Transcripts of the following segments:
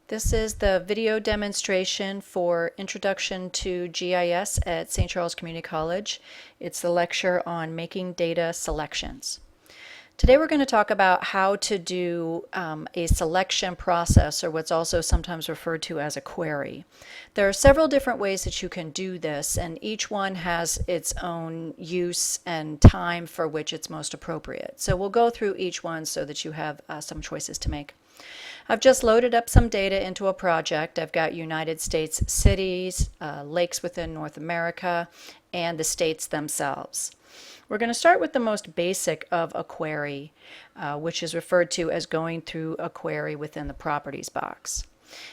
This is the video demonstration for Introduction to GIS at St. Charles Community College. It's the lecture on making data selections. Today we're going to talk about how to do a selection process, or what's also sometimes referred to as a query. There are several different ways that you can do this, and each one has its own use and time for which it's most appropriate. So we'll go through each one so that you have some choices to make. I've just loaded up some data into a project. I've got United States cities, lakes within North America, and the states themselves. We're going to start with the most basic of a query, which is referred to as going through a query within the properties box.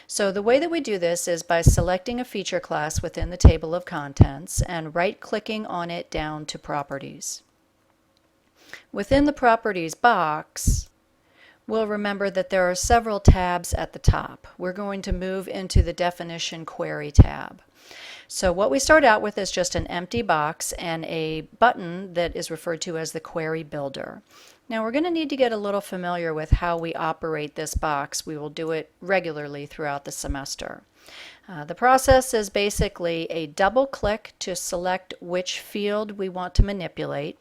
So the way that we do this is by selecting a feature class within the table of contents and right-clicking on it down to Properties. Within the Properties box, we'll remember that there are several tabs at the top. We're going to move into the Definition Query tab. So what we start out with is just an empty box and a button that is referred to as the Query Builder. Now we're going to need to get a little familiar with how we operate this box. We will do it regularly throughout the semester. The process is basically a double click to select which field we want to manipulate,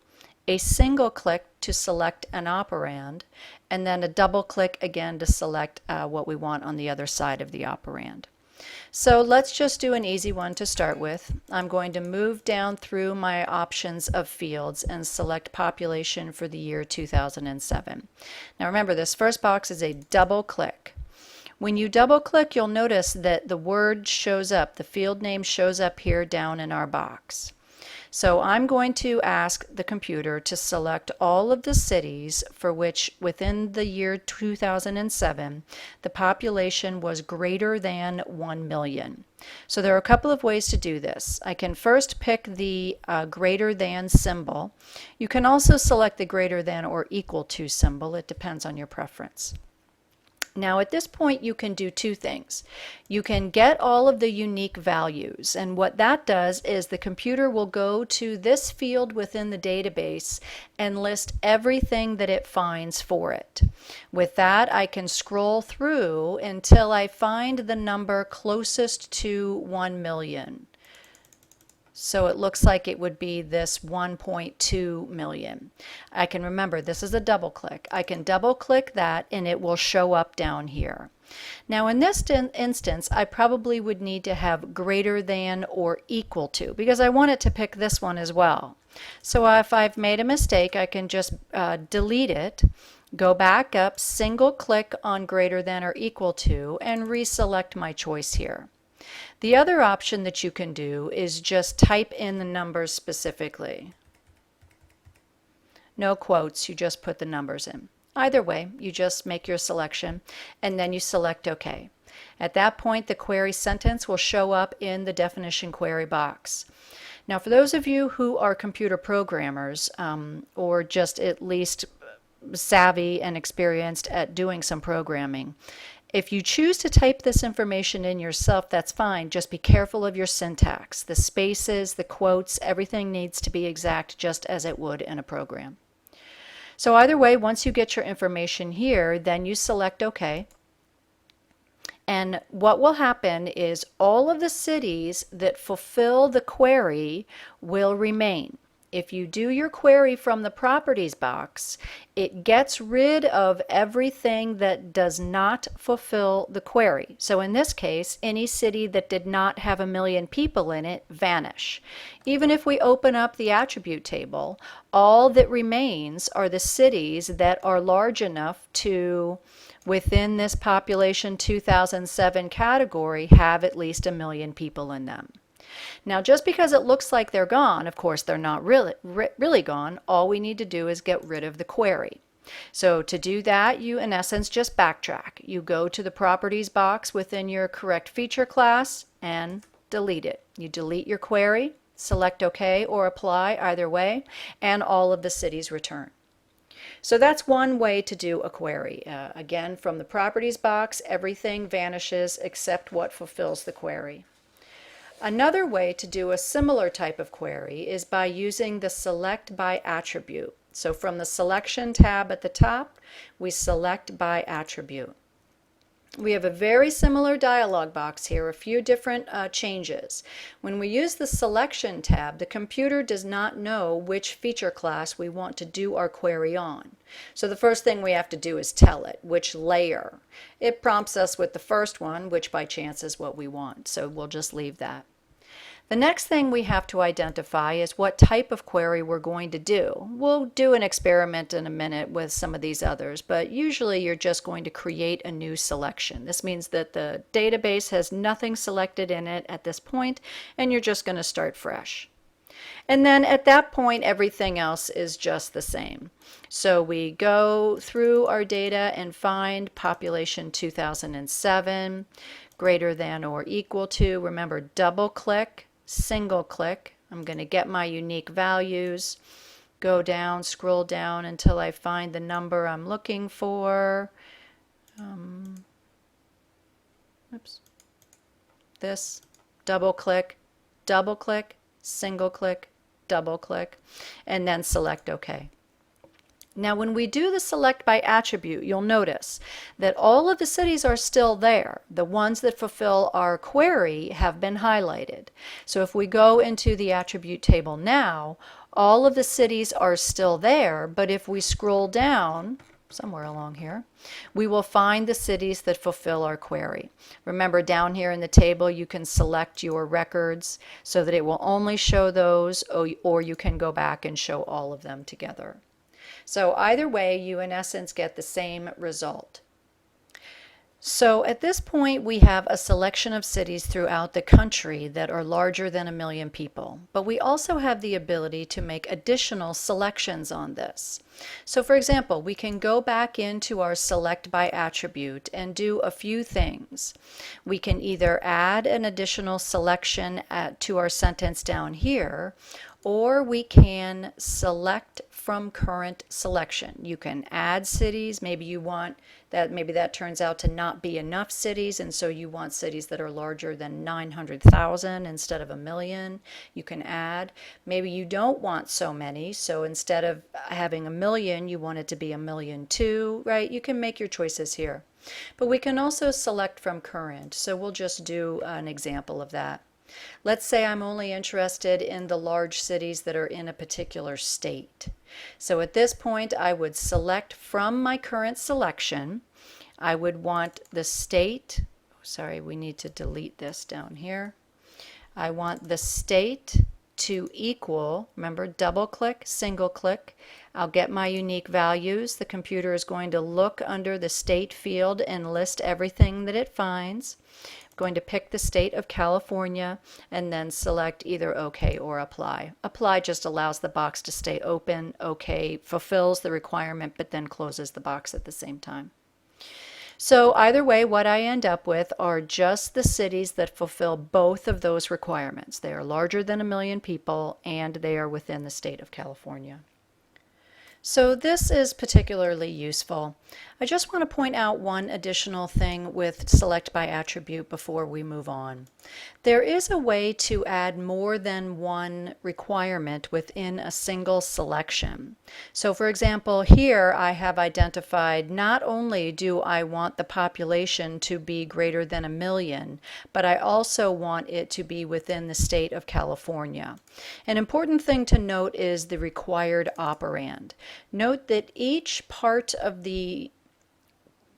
a single click to select an operand, and then a double click again to select what we want on the other side of the operand. So let's just do an easy one to start with. I'm going to move down through my options of fields and select population for the year 2007. Now remember, this first box is a double click. When you double click, you'll notice that the word shows up, the field name shows up here down in our box. So I'm going to ask the computer to select all of the cities for which within the year 2007 the population was greater than 1 million. So there are a couple of ways to do this. I can first pick the greater than symbol. You can also select the greater than or equal to symbol. It depends on your preference. Now at this point you can do two things. You can get all of the unique values, and what that does is the computer will go to this field within the database and list everything that it finds for it. With that, I can scroll through until I find the number closest to 1 million. So it looks like it would be this 1.2 million. I can remember this is a double click. I can double click that and it will show up down here. Now in this instance, I probably would need to have greater than or equal to, because I want it to pick this one as well. So if I've made a mistake, I can just delete it, go back up, single click on greater than or equal to, and reselect my choice here. The other option that you can do is just type in the numbers specifically. No quotes, you just put the numbers in. Either way, you just make your selection and then you select OK. At that point, the query sentence will show up in the definition query box. Now, for those of you who are computer programmers or just at least savvy and experienced at doing some programming, if you choose to type this information in yourself, that's fine. Just be careful of your syntax. The spaces, the quotes, everything needs to be exact just as it would in a program. So either way, once you get your information here, then you select OK. And what will happen is all of the cities that fulfill the query will remain. If you do your query from the properties box, it gets rid of everything that does not fulfill the query. So in this case, any city that did not have 1 million people in it vanish. Even if we open up the attribute table, all that remains are the cities that are large enough to, within this population 2007 category, have at least 1 million people in them. Now, just because it looks like they're gone, of course they're not really gone. All we need to do is get rid of the query. So to do that, you in essence just backtrack. You go to the properties box within your correct feature class and delete it. You delete your query, select OK or apply, either way, and all of the cities return. So that's one way to do a query. Again, from the properties box, everything vanishes except what fulfills the query. Another way to do a similar type of query is by using the Select by Attribute. So from the Selection tab at the top, we select by attribute. We have a very similar dialog box here, a few different changes. When we use the selection tab, the computer does not know which feature class we want to do our query on. So the first thing we have to do is tell it which layer. It prompts us with the first one, which by chance is what we want, so we'll just leave that. The next thing we have to identify is what type of query we're going to do. We'll do an experiment in a minute with some of these others, but usually you're just going to create a new selection. This means that the database has nothing selected in it at this point, and you're just going to start fresh. And then at that point, everything else is just the same. So we go through our data and find population 2007, greater than or equal to. Remember, double click, single click. I'm going to get my unique values, go down, scroll down until I find the number I'm looking for. This, double click, single click, double click, and then select OK. Now when we do the select by attribute, you'll notice that all of the cities are still there. The ones that fulfill our query have been highlighted. So if we go into the attribute table now, all of the cities are still there, but if we scroll down somewhere along here, we will find the cities that fulfill our query. Remember, down here in the table you can select your records so that it will only show those, or you can go back and show all of them together. So either way, you in essence get the same result. So at this point, we have a selection of cities throughout the country that are larger than 1 million people. But we also have the ability to make additional selections on this. So for example, we can go back into our select by attribute and do a few things. We can either add an additional selection to our sentence down here, or we can select from current selection. You can add cities. Maybe you want that, maybe that turns out to not be enough cities, and so you want cities that are larger than 900,000 instead of 1 million. You can add. Maybe you don't want so many, so instead of having 1 million, you want it to be 1,000,002, right? You can make your choices here. But we can also select from current, so we'll just do an example of that. Let's say I'm only interested in the large cities that are in a particular state. So at this point, I would select from my current selection. I would want the state, sorry, we need to delete this down here. I want the state to equal, remember, double click, single click. I'll get my unique values. The computer is going to look under the state field and list everything that it finds. Going to pick the state of California and then select either OK or Apply. Apply just allows the box to stay open. OK fulfills the requirement but then closes the box at the same time. So either way, what I end up with are just the cities that fulfill both of those requirements. They are larger than 1 million people and they are within the state of California. So this is particularly useful. I just want to point out one additional thing with select by attribute before we move on. There is a way to add more than one requirement within a single selection. So for example, here I have identified not only do I want the population to be greater than 1 million, but I also want it to be within the state of California. An important thing to note is the required operand. Note that each part of the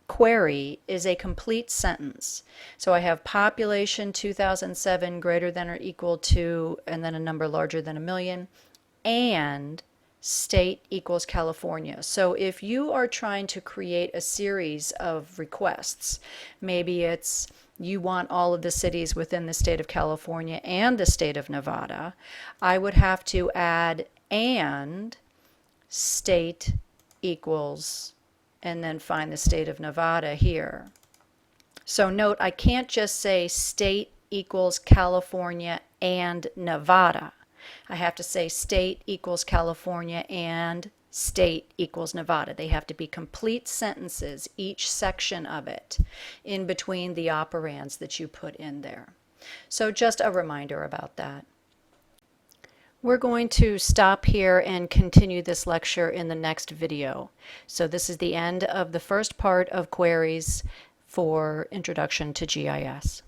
query is a complete sentence. So I have population 2007 greater than or equal to, and then a number larger than 1 million, and state equals California. So if you are trying to create a series of requests, maybe it's you want all of the cities within the state of California and the state of Nevada, I would have to add and state equals and then find the state of Nevada here. So note, I can't just say state equals California and Nevada. I have to say state equals California and state equals Nevada. They have to be complete sentences, each section of it, in between the operands that you put in there. So just a reminder about that. We're going to stop here and continue this lecture in the next video. So this is the end of the first part of queries for Introduction to GIS.